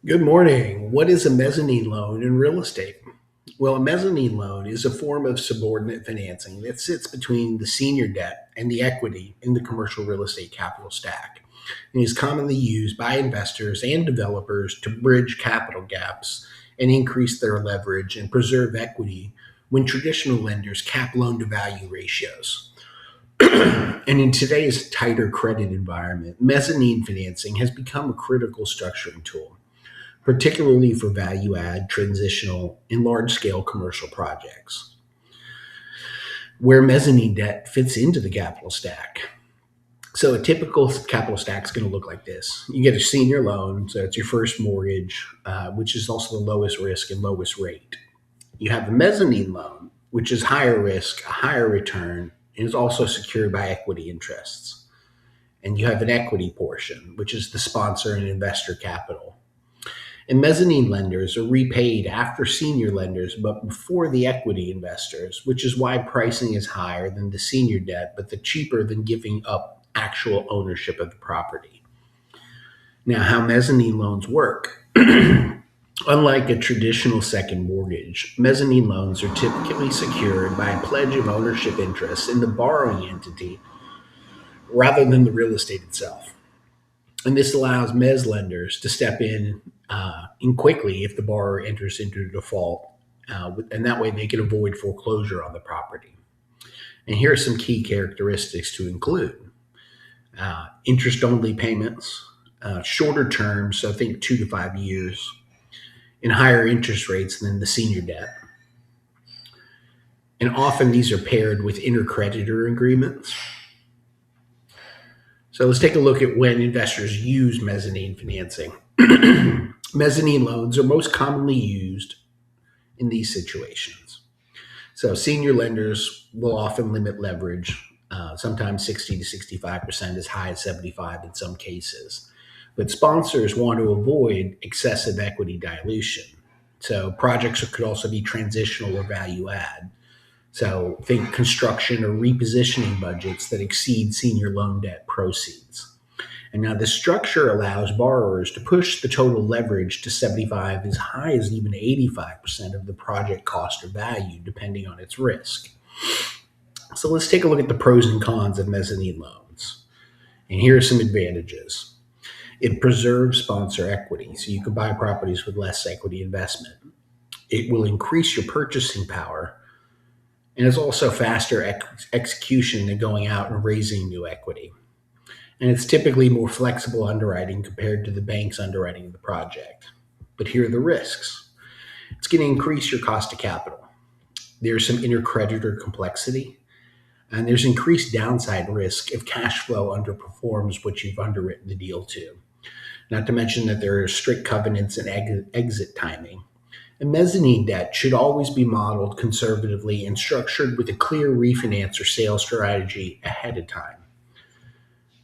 Good morning. What is a mezzanine loan in real estate? Well, a mezzanine loan is a form of subordinate financing that sits between the senior debt and the equity in the commercial real estate capital stack and is commonly used by investors and developers to bridge capital gaps and increase their leverage and preserve equity when traditional lenders cap loan to value ratios. And in today's tighter credit environment, mezzanine financing has become a critical structuring tool, particularly for value add, transitional, and large scale commercial projects, where mezzanine debt fits into the capital stack. So, a typical capital stack is going to look like this. You get a senior loan, so it's your first mortgage, which is also the lowest risk and lowest rate. You have a mezzanine loan, which is higher risk, a higher return, and is also secured by equity interests. And you have an equity portion, which is the sponsor and investor capital. And mezzanine lenders are repaid after senior lenders, but before the equity investors, which is why pricing is higher than the senior debt, but the cheaper than giving up actual ownership of the property. Now, how mezzanine loans work. Unlike a traditional second mortgage, mezzanine loans are typically secured by a pledge of ownership interest in the borrowing entity rather than the real estate itself. And this allows mezz lenders to step in quickly if the borrower enters into default, and that way they can avoid foreclosure on the property. And here are some key characteristics to include: interest-only payments, shorter terms, so think 2 to 5 years, and higher interest rates than the senior debt. And often these are paired with intercreditor agreements. So let's take a look at when investors use mezzanine financing. Mezzanine loans are most commonly used in these situations. So senior lenders will often limit leverage, sometimes 60 to 65%, as high as 75 in some cases. But sponsors want to avoid excessive equity dilution. So projects could also be transitional or value add. So think construction or repositioning budgets that exceed senior loan debt proceeds. And now the structure allows borrowers to push the total leverage to 75, as high as even 85% of the project cost or value, depending on its risk. So let's take a look at the pros and cons of mezzanine loans. And here are some advantages. It preserves sponsor equity, so you can buy properties with less equity investment. It will increase your purchasing power, and it's also faster execution than going out and raising new equity. And it's typically more flexible underwriting compared to the bank's underwriting of the project. But here are the risks. It's going to increase your cost of capital. There's some intercreditor complexity, and there's increased downside risk if cash flow underperforms what you've underwritten the deal to. Not to mention that there are strict covenants and exit timing. And mezzanine debt should always be modeled conservatively and structured with a clear refinance or sale strategy ahead of time.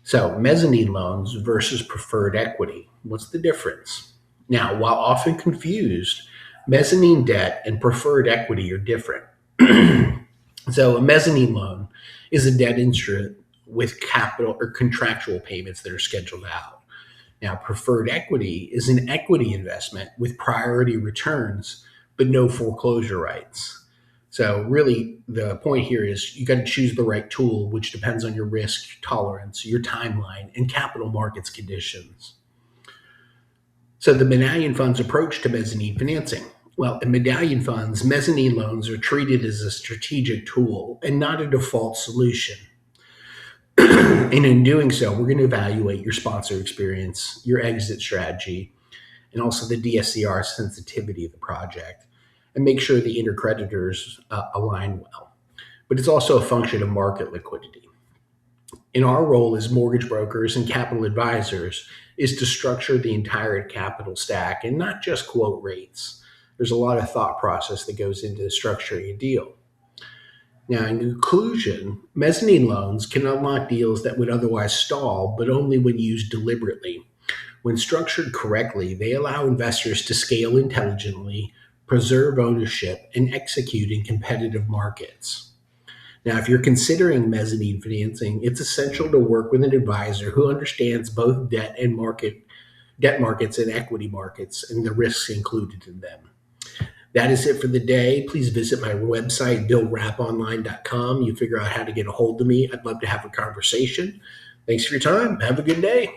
So, mezzanine loans versus preferred equity. What's the difference? Now, while often confused, mezzanine debt and preferred equity are different. So, a mezzanine loan is a debt instrument with capital or contractual payments that are scheduled out. Now, preferred equity is an equity investment with priority returns, but no foreclosure rights. So really, the point here is you got to choose the right tool, which depends on your risk tolerance, your timeline, and capital markets conditions. So the medallion fund's approach to mezzanine financing. Well, in medallion funds, mezzanine loans are treated as a strategic tool and not a default solution. And in doing so, we're going to evaluate your sponsor experience, your exit strategy, and also the DSCR sensitivity of the project, and make sure the intercreditors align well. But it's also a function of market liquidity. And our role as mortgage brokers and capital advisors is to structure the entire capital stack and not just quote rates. There's a lot of thought process that goes into structuring a deal. Now, in conclusion, mezzanine loans can unlock deals that would otherwise stall, but only when used deliberately. When structured correctly, they allow investors to scale intelligently, preserve ownership, and execute in competitive markets. Now, if you're considering mezzanine financing, it's essential to work with an advisor who understands both debt and market debt markets and equity markets and the risks included in them. That is it for the day. Please visit my website, billrapponline.com. You figure out how to get a hold of me. I'd love to have a conversation. Thanks for your time. Have a good day.